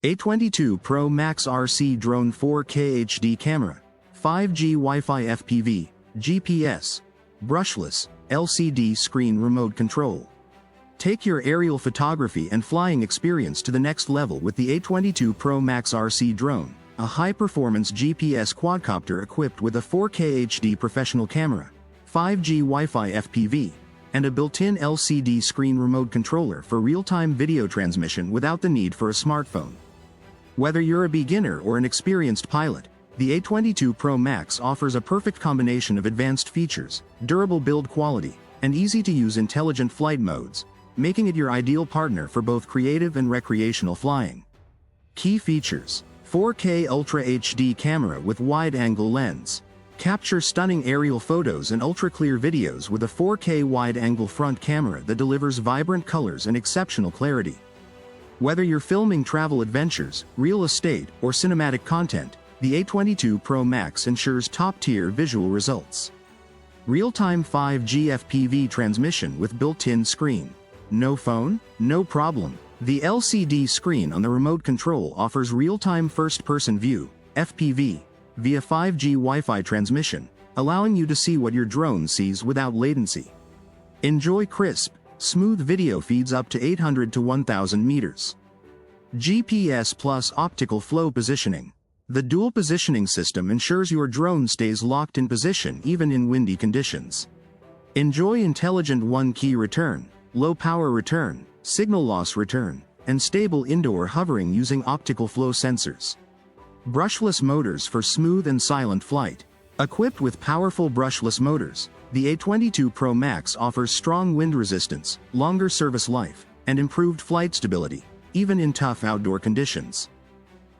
A22 Pro Max RC Drone 4K HD Camera, 5G Wi-Fi FPV, GPS, Brushless, LCD Screen Remote Control. Take your aerial photography and flying experience to the next level with the A22 Pro Max RC Drone, a high-performance GPS quadcopter equipped with a 4K HD professional camera, 5G Wi-Fi FPV, and a built-in LCD screen remote controller for real-time video transmission without the need for a smartphone. Whether you're a beginner or an experienced pilot, the A22 Pro Max offers a perfect combination of advanced features, durable build quality, and easy-to-use intelligent flight modes, making it your ideal partner for both creative and recreational flying. Key features: 4K Ultra HD camera with wide-angle lens. Capture stunning aerial photos and ultra-clear videos with a 4K wide-angle front camera that delivers vibrant colors and exceptional clarity. Whether you're filming travel adventures, real estate, or cinematic content, the A22 Pro Max ensures top-tier visual results. Real-time 5G FPV transmission with built-in screen. No phone? No problem. The LCD screen on the remote control offers real-time first-person view, FPV, via 5G Wi-Fi transmission, allowing you to see what your drone sees without latency. Enjoy crisp, smooth video feeds up to 800 to 1000 meters. GPS plus optical flow positioning. The dual positioning system ensures your drone stays locked in position even in windy conditions. Enjoy intelligent one-key return, low-power return, signal loss return, and stable indoor hovering using optical flow sensors. Brushless motors for smooth and silent flight. Equipped with powerful brushless motors, the A22 Pro Max offers strong wind resistance, longer service life, and improved flight stability, even in tough outdoor conditions.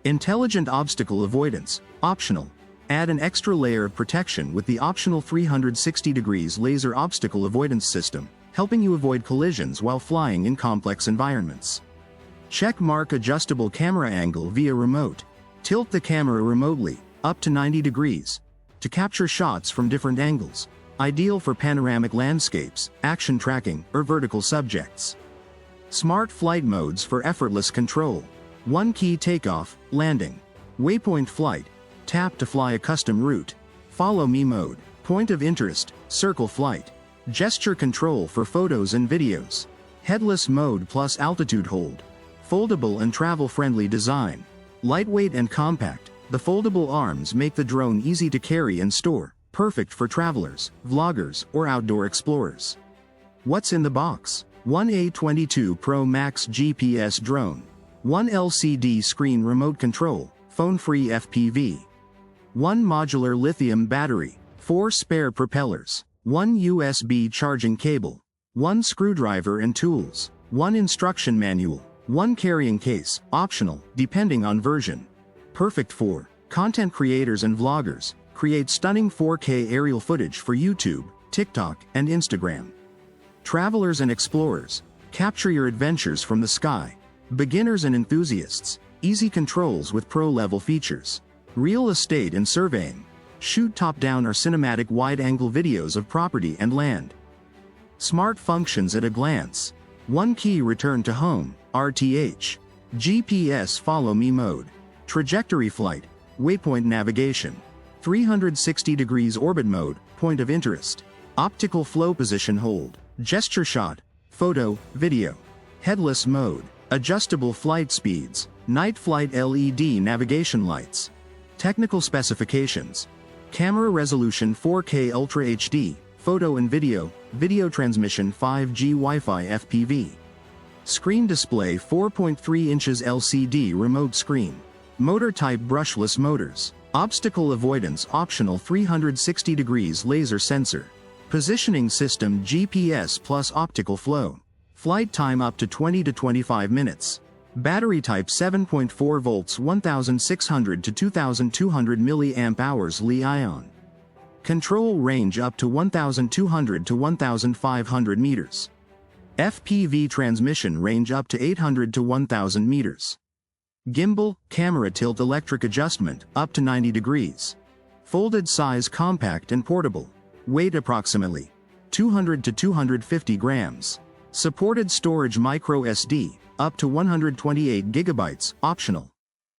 Intelligent obstacle avoidance, optional. Add an extra layer of protection with the optional 360 degrees laser obstacle avoidance system, helping you avoid collisions while flying in complex environments. Check mark adjustable camera angle via remote. Tilt the camera remotely, up to 90 degrees, to capture shots from different angles, ideal for panoramic landscapes, action tracking, or vertical subjects. Smart flight modes for effortless control. One-key takeoff, landing. Waypoint flight. Tap to fly a custom route. Follow me mode. Point of interest, circle flight. Gesture control for photos and videos. Headless mode plus altitude hold. Foldable and travel-friendly design. Lightweight and compact, the foldable arms make the drone easy to carry and store, perfect for travelers, vloggers, or outdoor explorers. What's in the box? One A22 Pro Max GPS drone. One LCD screen remote control, phone-free FPV. One modular lithium battery. 4 spare propellers. One USB charging cable. One screwdriver and tools. One instruction manual. One carrying case, optional, depending on version. Perfect for content creators and vloggers. Create stunning 4K aerial footage for YouTube, TikTok, and Instagram. Travelers and explorers. Capture your adventures from the sky. Beginners and enthusiasts. Easy controls with pro-level features. Real estate and surveying. Shoot top-down or cinematic wide-angle videos of property and land. Smart functions at a glance. One key return to home, RTH. GPS follow me mode. Trajectory flight, waypoint navigation. 360 degrees orbit mode, point of interest. Optical flow position hold. Gesture shot, photo, video. Headless mode, adjustable flight speeds. Night flight LED navigation lights. Technical specifications. Camera resolution 4K Ultra HD, photo and video, video transmission 5G Wi-Fi FPV. Screen display 4.3 inches LCD remote screen. Motor type brushless motors. Obstacle avoidance optional 360 degrees laser sensor. Positioning system GPS plus optical flow. Flight time up to 20 to 25 minutes. Battery type 7.4 volts 1600 to 2200 mAh Li-ion. Control range up to 1200 to 1500 meters. FPV transmission range up to 800 to 1000 meters. Gimbal, camera tilt electric adjustment, up to 90 degrees. Folded size compact and portable. Weight approximately 200 to 250 grams. Supported storage micro SD, up to 128 gigabytes, optional.